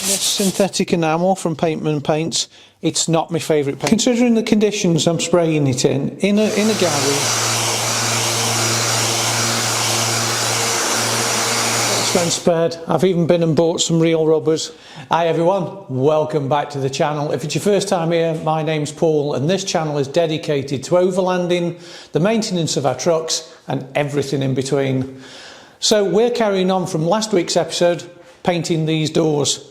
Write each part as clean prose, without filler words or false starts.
This synthetic enamel from Paintman Paints, it's not my favourite paint. Considering the conditions I'm spraying it in a gallery. Expense spared. I've even been and bought some real rubbers. Hi everyone, welcome back to the channel. If it's your first time here, my name's Paul and this channel is dedicated to overlanding, the maintenance of our trucks and everything in between. So we're carrying on from last week's episode, painting these doors.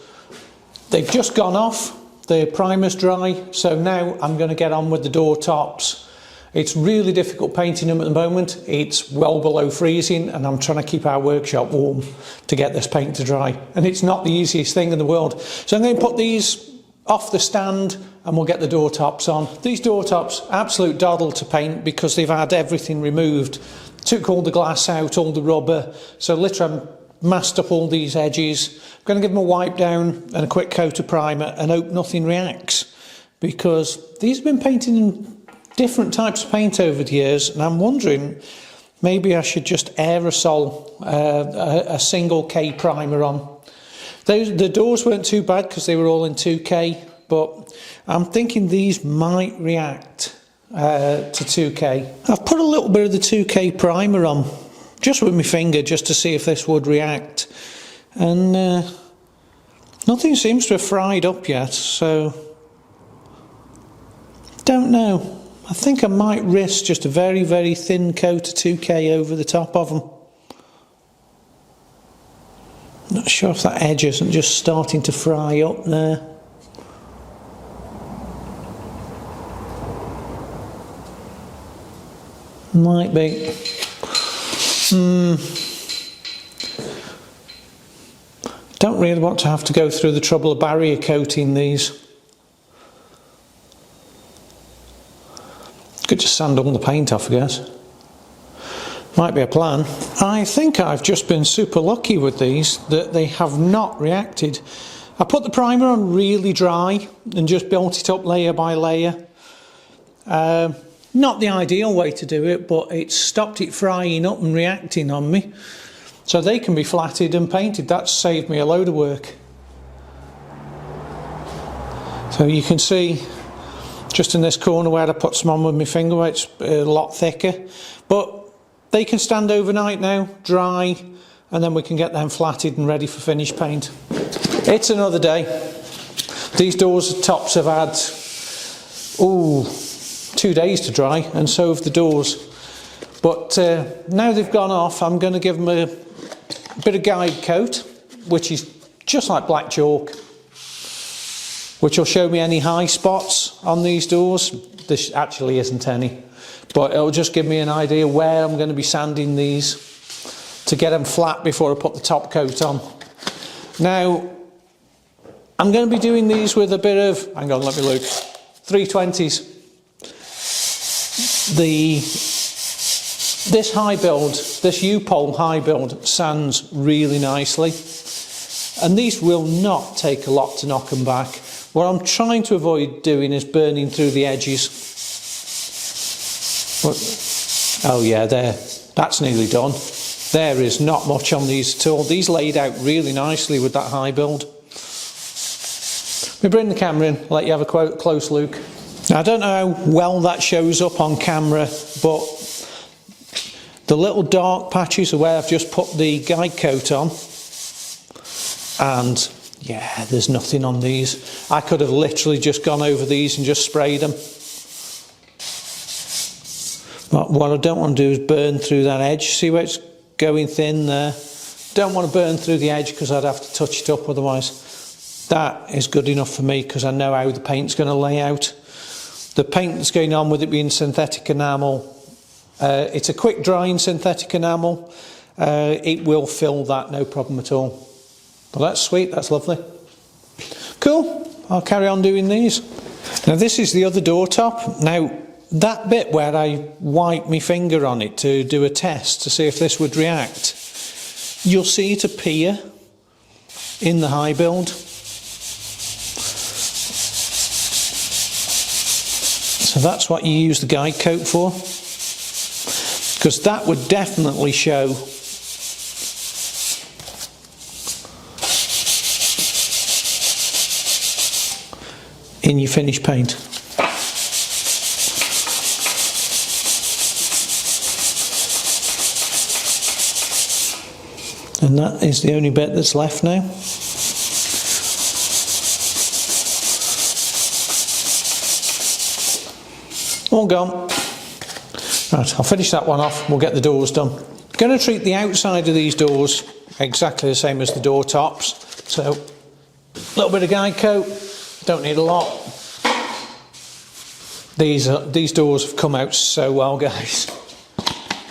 They've just gone off, the primer's dry, so now I'm going to get on with the door tops. It's really difficult painting them at the moment. It's well below freezing and I'm trying to keep our workshop warm to get this paint to dry. And it's not the easiest thing in the world. So I'm going to put these off the stand and we'll get the door tops on. These door tops, absolute doddle to paint because they've had everything removed. Took all the glass out, all the rubber. So literally I've masked up all these edges. I'm going to give them a wipe down and a quick coat of primer and hope nothing reacts. Because these have been painted in different types of paint over the years and I'm wondering maybe I should just aerosol a single K primer on. The doors weren't too bad because they were all in 2K, but I'm thinking these might react to 2K. I've put a little bit of the 2K primer on just with my finger just to see if this would react, and nothing seems to have fried up yet, so don't know. I think I might risk just a very, very thin coat of 2K over the top of them. Not sure if that edge isn't just starting to fry up there. Might be. Don't really want to have to go through the trouble of barrier coating these. Could just sand all the paint off, I guess. Might be a plan. I think I've just been super lucky with these that they have not reacted. I put the primer on really dry and just built it up layer by layer. Not the ideal way to do it, but it stopped it frying up and reacting on me. So they can be flatted and painted. That's saved me a load of work. So you can see just in this corner where I put some on with my finger where it's a lot thicker, but they can stand overnight now, dry, and then we can get them flatted and ready for finished paint. It's another day. These doors tops have had 2 days to dry, and so have the doors, but now they've gone off I'm going to give them a bit of guide coat, which is just like black chalk, which will show me any high spots on these doors. This actually isn't any, but it'll just give me an idea where I'm going to be sanding these to get them flat before I put the top coat on. Now I'm going to be doing these with a bit of, hang on, let me look, 320s. This high build, this U-pole high build sands really nicely, and these will not take a lot to knock them back. What I'm trying to avoid doing is burning through the edges. Oh yeah, there, that's nearly done. There is not much on these at all. These laid out really nicely with that high build. Let me bring the camera in, let you have a close look. Now, I don't know how well that shows up on camera, but the little dark patches are where I've just put the guide coat on, and yeah, there's nothing on these. I could have literally just gone over these and just sprayed them. But what I don't want to do is burn through that edge. See where it's going thin there? Don't want to burn through the edge because I'd have to touch it up otherwise. That is good enough for me because I know how the paint's going to lay out. The paint that's going on with it being synthetic enamel, it's a quick drying synthetic enamel. It will fill that, no problem at all. Well, that's sweet, that's lovely. Cool, I'll carry on doing these. Now this is the other door top. Now that bit where I wipe my finger on it to do a test to see if this would react, you'll see it appear in the high build. So that's what you use the guide coat for, because that would definitely show in your finished paint. And that is the only bit that's left now. All gone. Right, I'll finish that one off, we'll get the doors done. I'm going to treat the outside of these doors exactly the same as the door tops. So, a little bit of guide coat, don't need a lot. These doors have come out so well, guys.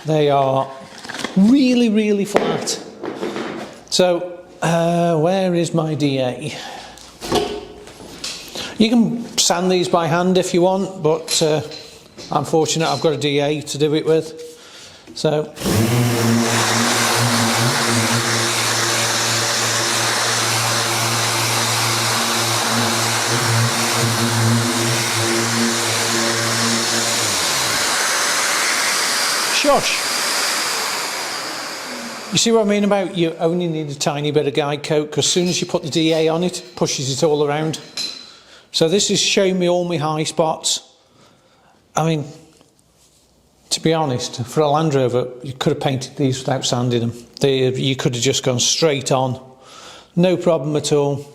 They are really, really flat. So, where is my DA? You can sand these by hand if you want, but I'm fortunate I've got a DA to do it with. So, shush. You see what I mean about you only need a tiny bit of guide coat, because as soon as you put the DA on it, it pushes it all around. So this is showing me all my high spots. I mean, to be honest, for a Landrover, you could have painted these without sanding them. You could have just gone straight on. No problem at all.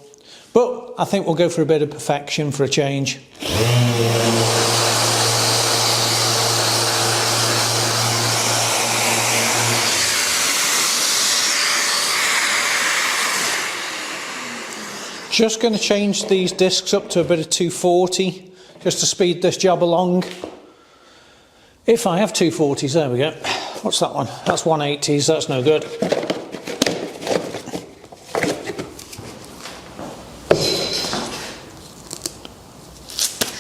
But I think we'll go for a bit of perfection for a change. Just going to change these discs up to a bit of 240 just to speed this job along. If I have 240s, there we go. What's that one? That's 180s, that's no good.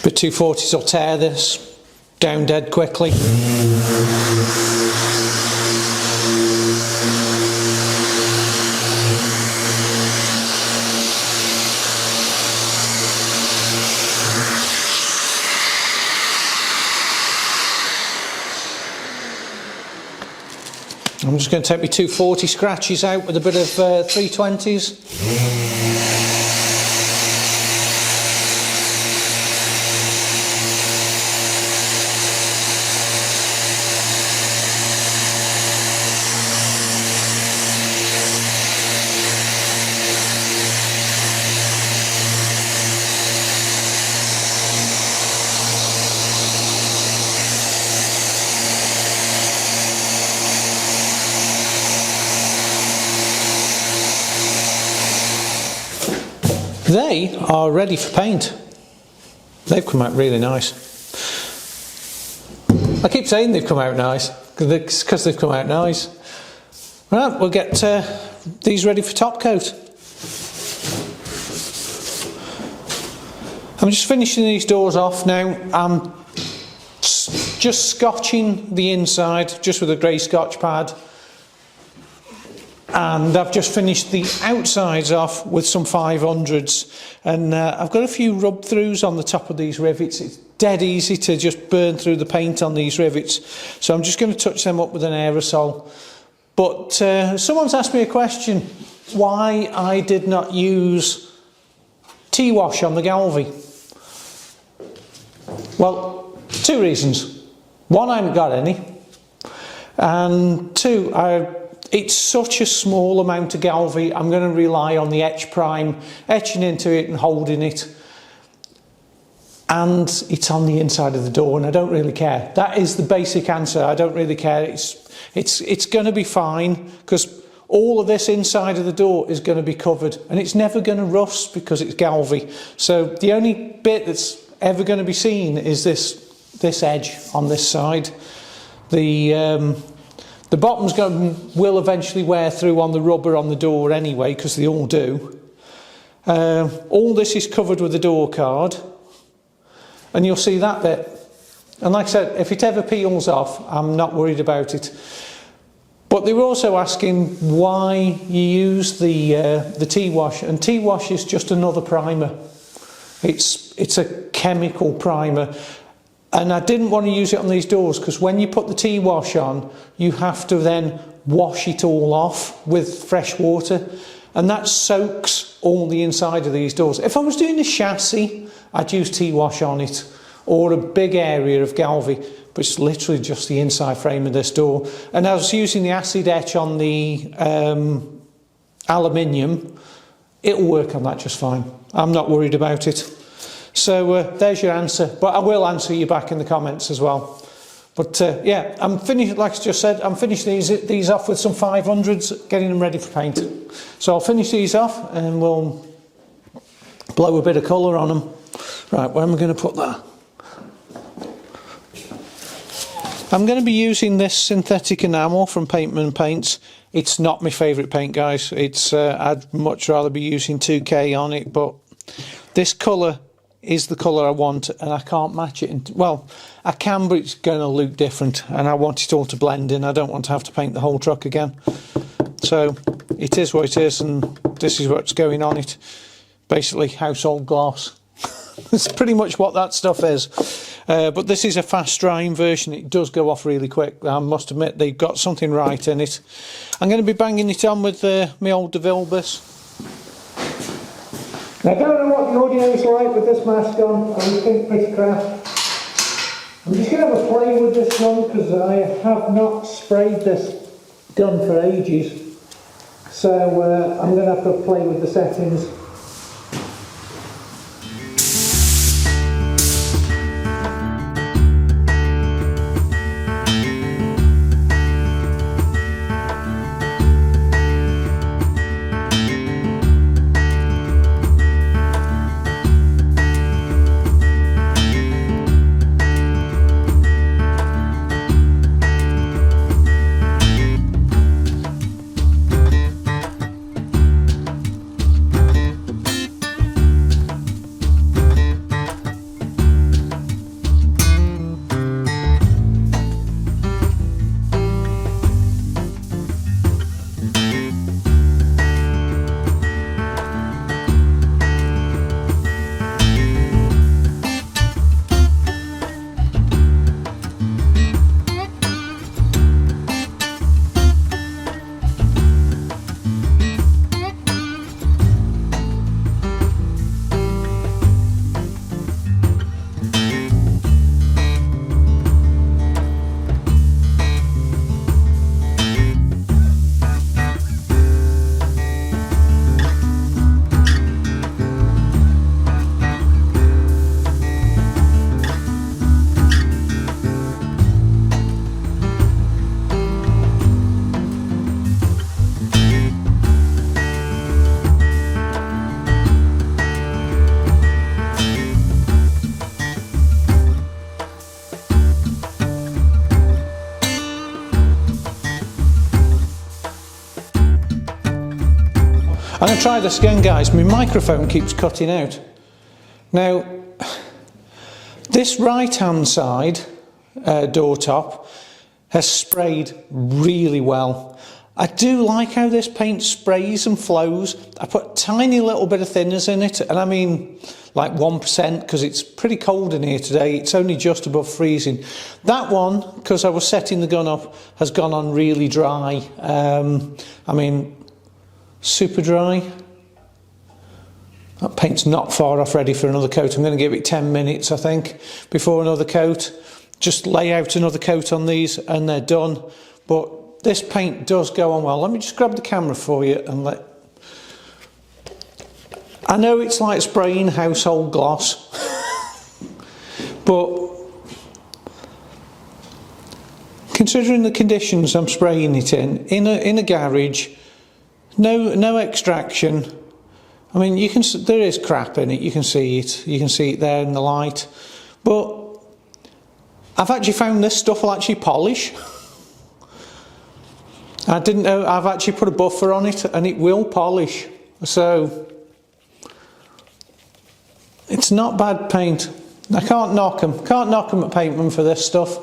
But 240s will tear this down dead quickly. I'm just going to take my 240 scratches out with a bit of 320s. They are ready for paint. They've come out really nice. I keep saying they've come out nice because they've come out nice. Right, we'll get these ready for top coat. I'm just finishing these doors off now. I'm just scotching the inside just with a grey scotch pad. And I've just finished the outsides off with some 500s, and I've got a few rub throughs on the top of these rivets. It's dead easy to just burn through the paint on these rivets, so I'm just going to touch them up with an aerosol. But someone's asked me a question, why I did not use T-wash on the Galvy. Well, two reasons. One, I haven't got any, and two, it's such a small amount of Galvy, I'm going to rely on the etch prime, etching into it and holding it. And it's on the inside of the door, and I don't really care. That is the basic answer. I don't really care. It's going to be fine, because all of this inside of the door is going to be covered, and it's never going to rust because it's Galvy. So the only bit that's ever going to be seen is this edge on this side. The bottom's will eventually wear through on the rubber on the door anyway, because they all do. All this is covered with a door card, and you'll see that bit. And like I said, if it ever peels off, I'm not worried about it. But they were also asking why you use the T-wash, and T-wash is just another primer. It's a chemical primer. And I didn't want to use it on these doors, because when you put the T-wash on, you have to then wash it all off with fresh water, and that soaks all the inside of these doors. If I was doing a chassis I'd use T-wash on it, or a big area of Galvy, but it's literally just the inside frame of this door. And I was using the acid etch on the aluminium. It'll work on that just fine. I'm not worried about it. So there's your answer, but I will answer you back in the comments as well. But yeah, I'm finished, like I just said, I'm finishing these off with some 500s, getting them ready for paint. So I'll finish these off and we'll blow a bit of colour on them. Right, where am I going to put that? I'm going to be using this synthetic enamel from Paintman Paints. It's not my favourite paint, guys. It's I'd much rather be using 2K on it, but this colour is the colour I want, and I can't match it. Well, I can, but it's going to look different, and I want it all to blend in. I don't want to have to paint the whole truck again. So it is what it is, and this is what's going on it. Basically, household gloss. That's pretty much what that stuff is. But this is a fast drying version. It does go off really quick. I must admit they've got something right in it. I'm going to be banging it on with my old DeVilbiss. I don't know what the audio is like with this mask on. I would think pretty crap. I'm just going to have a play with this one because I have not sprayed this gun for ages. So I'm going to have to play with the settings. I'm going to try this again, guys. My microphone keeps cutting out. Now, this right hand side door top has sprayed really well. I do like how this paint sprays and flows. I put a tiny little bit of thinners in it, and I mean like 1% because it's pretty cold in here today. It's only just above freezing. That one, because I was setting the gun up, has gone on really dry. I mean, super dry. That paint's not far off ready for another coat. I'm going to give it 10 minutes, I think, before another coat. Just lay out another coat on these and they're done. But this paint does go on well. Let me just grab the camera for you and let... I know it's like spraying household gloss, but considering the conditions I'm spraying it in a garage, no extraction. I mean, you can, there is crap in it, you can see it there in the light, but I've actually found this stuff will actually polish. I didn't know, I've actually put a buffer on it and it will polish, so it's not bad paint. I can't knock them at Paintman for this stuff,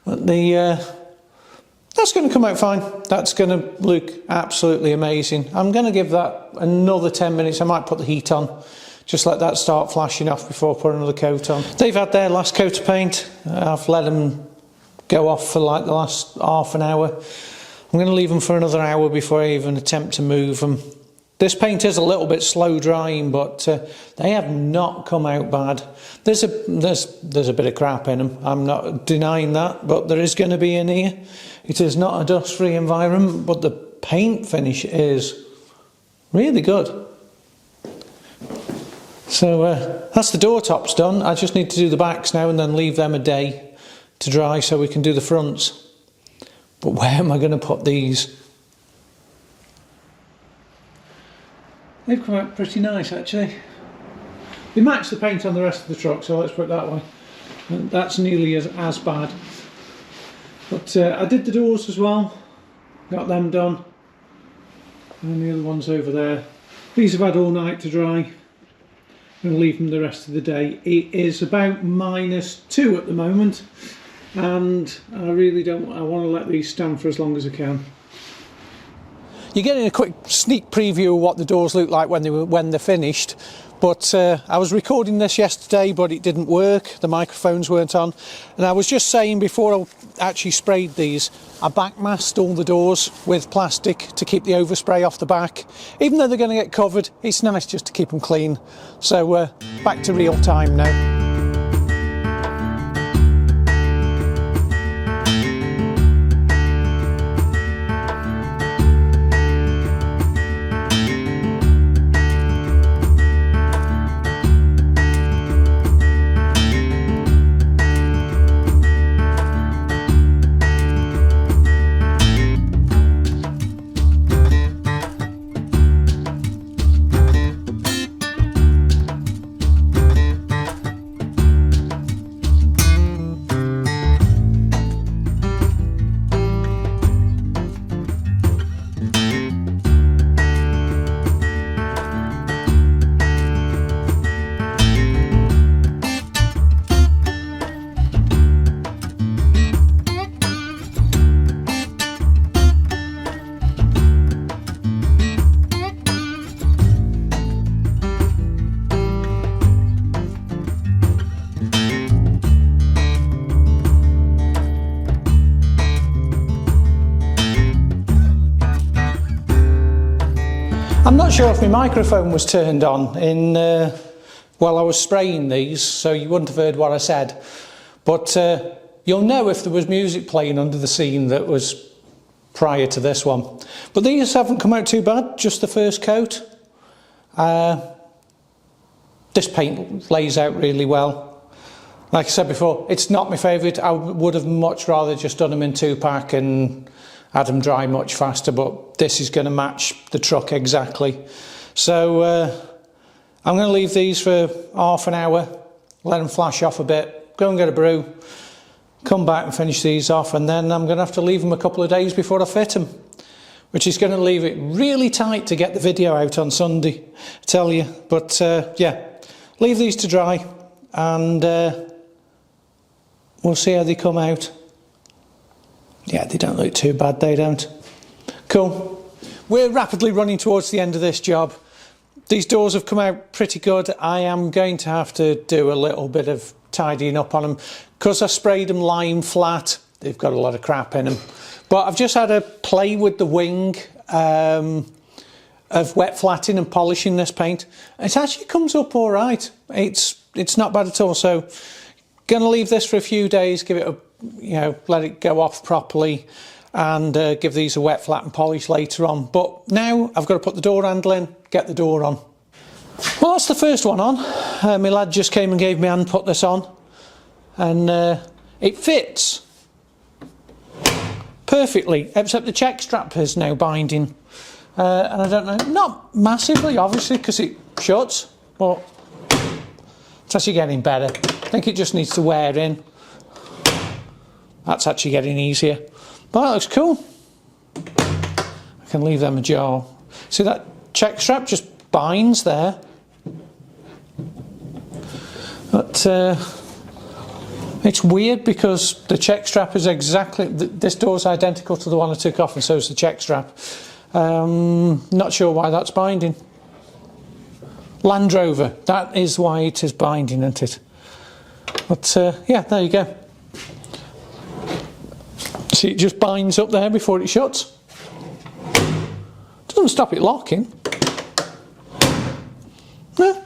but that's going to come out fine. That's going to look absolutely amazing. I'm going to give that another 10 minutes. I might put the heat on, just let that start flashing off before I put another coat on. They've had their last coat of paint. I've let them go off for like the last half an hour. I'm going to leave them for another hour before I even attempt to move them. This paint is a little bit slow drying, but they have not come out bad. There's a bit of crap in them, I'm not denying that, but there is going to be in here. It is not a dust-free environment, but the paint finish is really good. So that's the door tops done. I just need to do the backs now and then leave them a day to dry so we can do the fronts. But where am I going to put these? They've come out pretty nice actually. They match the paint on the rest of the truck, so let's put it that way. And that's nearly as bad. But I did the doors as well, got them done. And the other one's over there. These have had all night to dry. I'm going to leave them the rest of the day. It is about -2 at the moment, and I want to let these stand for as long as I can. You're getting a quick sneak preview of what the doors look like when they're finished. But I was recording this yesterday, but it didn't work. The microphones weren't on. And I was just saying before I actually sprayed these, I backmasked all the doors with plastic to keep the overspray off the back. Even though they're going to get covered, it's nice just to keep them clean. So back to real time now. I'm not sure if my microphone was turned on while I was spraying these, so you wouldn't have heard what I said. But you'll know if there was music playing under the scene that was prior to this one. But these haven't come out too bad, just the first coat. This paint lays out really well. Like I said before, it's not my favourite. I would have much rather just done them in 2-pack and had them dry much faster, but this is going to match the truck exactly. So I'm going to leave these for half an hour, let them flash off a bit, go and get a brew, come back and finish these off, and then I'm going to have to leave them a couple of days before I fit them, which is going to leave it really tight to get the video out on Sunday, I tell you. But yeah, leave these to dry and we'll see how they come out. Yeah, they don't look too bad, they don't. Cool. We're rapidly running towards the end of this job. These doors have come out pretty good. I am going to have to do a little bit of tidying up on them. Because I sprayed them lime flat, they've got a lot of crap in them. But I've just had a play with the wing of wet flatting and polishing this paint. It actually comes up all right. It's not bad at all. So, going to leave this for a few days, give it a, let it go off properly, and give these a wet flat and polish later on. But now I've got to put the door handle in, get the door on. Well, that's the first one on. My lad just came and gave me a hand, put this on, and it fits perfectly, except the check strap is now binding. And I don't know, not massively, obviously, because it shuts, but it's actually getting better. I think it just needs to wear in. That's actually getting easier. But that looks cool. I can leave them ajar. See that check strap just binds there. But it's weird because the check strap is exactly, this door's identical to the one I took off, and so is the check strap. Not sure why that's binding. Landrover, that is why it is binding, isn't it? But yeah, there you go. See, it just binds up there before it shuts. Doesn't stop it locking. Yeah.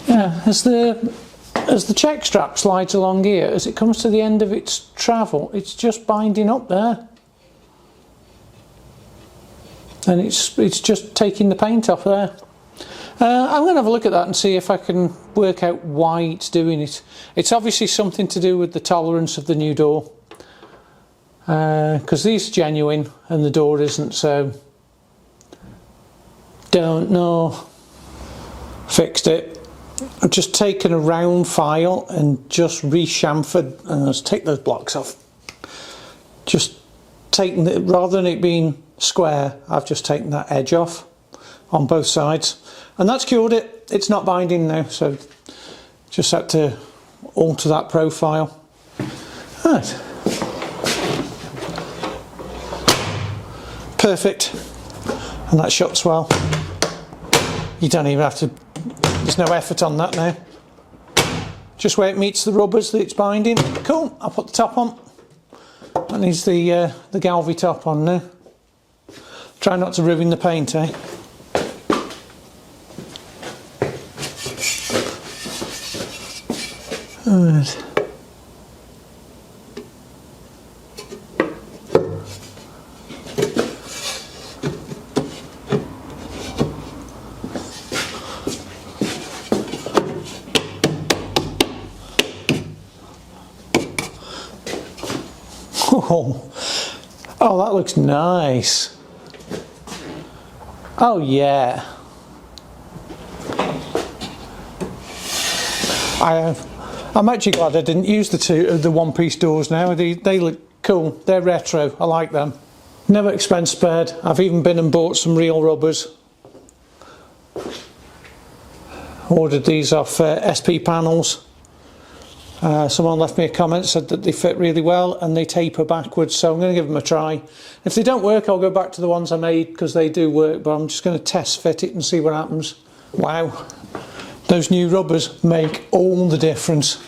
Yeah, as the check strap slides along here, as it comes to the end of its travel, it's just binding up there. And it's just taking the paint off there. I'm going to have a look at that and see if I can work out why it's doing it. It's obviously something to do with the tolerance of the new door. Because these are genuine and the door isn't, so don't know. Fixed it. I've just taken a round file and just re-chamfered, and let's take those blocks off. Just taking it, rather than it being square, I've just taken that edge off on both sides, and that's cured it. It's not binding now, so just had to alter that profile. Right. Perfect. And that shuts well. You don't even have to, there's no effort on that now. Just where it meets the rubbers that it's binding. Cool, I'll put the top on. That needs the Galvy top on now. Try not to ruin the paint, eh? Right. Oh, that looks nice. Oh yeah. I'm actually glad I didn't use the one-piece doors now. They look cool. They're retro. I like them. Never expense spared. I've even been and bought some real rubbers. Ordered these off SP Panels. Someone left me a comment, said that they fit really well and they taper backwards, so I'm going to give them a try. If they don't work, I'll go back to the ones I made because they do work, but I'm just going to test fit it and see what happens. Wow, those new rubbers make all the difference.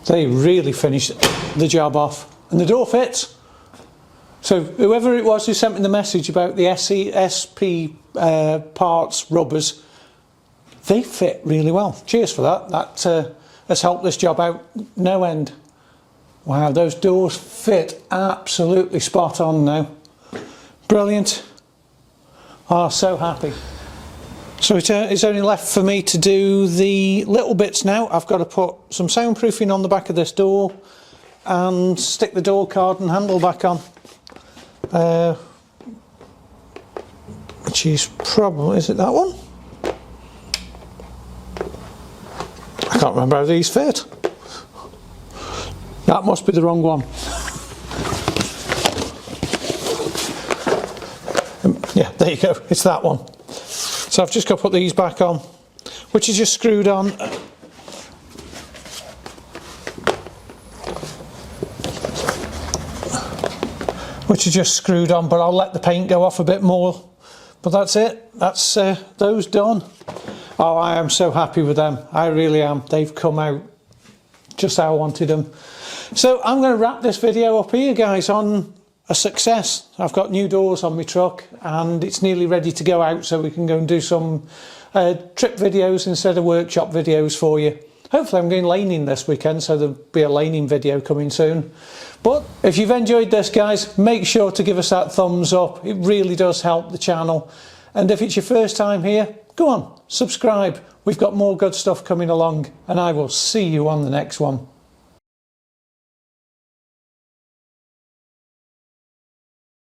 They really finish the job off, and the door fits. So whoever it was who sent me the message about the SP parts rubbers, they fit really well. Cheers for that. That has helped this job out no end. Wow, those doors fit absolutely spot on now. Brilliant. Oh, so happy. So it's only left for me to do the little bits now. I've got to put some soundproofing on the back of this door and stick the door card and handle back on. Which is probably, is it that one? I can't remember how these fit. That must be the wrong one. Yeah, there you go, it's that one. So I've just got to put these back on, which is just screwed on. Which is just screwed on, but I'll let the paint go off a bit more. But that's it, that's those done. Oh, I am so happy with them, I really am. They've come out just how I wanted them. So I'm going to wrap this video up here, guys, on a success. I've got new doors on my truck and it's nearly ready to go out, so we can go and do some trip videos instead of workshop videos for you. Hopefully I'm going laning this weekend, so there'll be a laning video coming soon. But if you've enjoyed this, guys, make sure to give us that thumbs up. It really does help the channel. And if it's your first time here, go on, subscribe. We've got more good stuff coming along, and I will see you on the next one.